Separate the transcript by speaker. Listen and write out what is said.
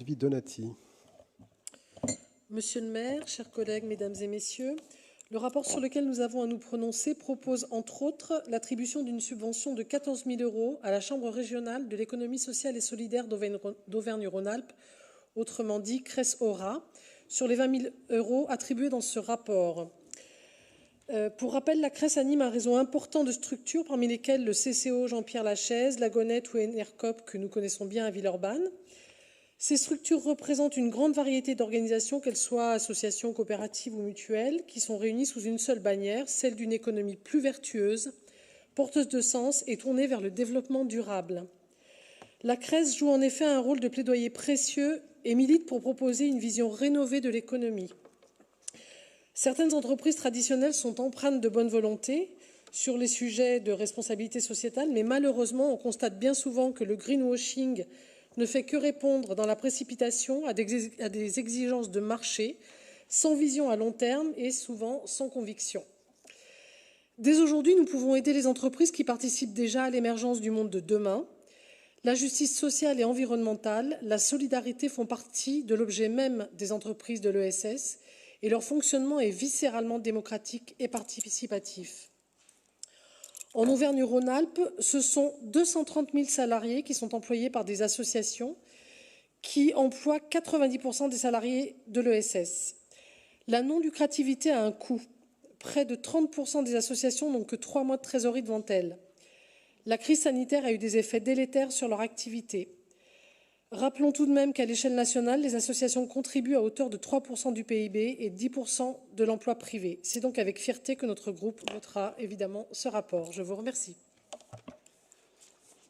Speaker 1: Sylvie Donati.
Speaker 2: Monsieur le maire, chers collègues, mesdames et messieurs, le rapport sur lequel nous avons à nous prononcer propose, entre autres, l'attribution d'une subvention de 14 000 € à la Chambre régionale de l'économie sociale et solidaire d'Auvergne-Rhône-Alpes, autrement dit CRES-AURA, sur les 20 000 € attribués dans ce rapport. Pour rappel, la CRES anime un réseau important de structures, parmi lesquelles le CCO Jean-Pierre Lachaise, la Gonette ou Enercop, que nous connaissons bien à Villeurbanne. Ces structures représentent une grande variété d'organisations, qu'elles soient associations, coopératives ou mutuelles, qui sont réunies sous une seule bannière, celle d'une économie plus vertueuse, porteuse de sens et tournée vers le développement durable. La CRES joue en effet un rôle de plaidoyer précieux et milite pour proposer une vision rénovée de l'économie. Certaines entreprises traditionnelles sont empreintes de bonne volonté sur les sujets de responsabilité sociétale, mais malheureusement, on constate bien souvent que le greenwashing ne fait que répondre dans la précipitation à des exigences de marché, sans vision à long terme et souvent sans conviction. Dès aujourd'hui, nous pouvons aider les entreprises qui participent déjà à l'émergence du monde de demain. La justice sociale et environnementale, la solidarité font partie de l'objet même des entreprises de l'ESS et leur fonctionnement est viscéralement démocratique et participatif. En Auvergne-Rhône-Alpes, ce sont 230 000 salariés qui sont employés par des associations qui emploient 90% des salariés de l'ESS. La non-lucrativité a un coût. Près de 30% des associations n'ont que 3 mois de trésorerie devant elles. La crise sanitaire a eu des effets délétères sur leur activité. Rappelons tout de même qu'à l'échelle nationale, les associations contribuent à hauteur de 3% du PIB et 10% de l'emploi privé. C'est donc avec fierté que notre groupe votera évidemment ce rapport. Je vous remercie.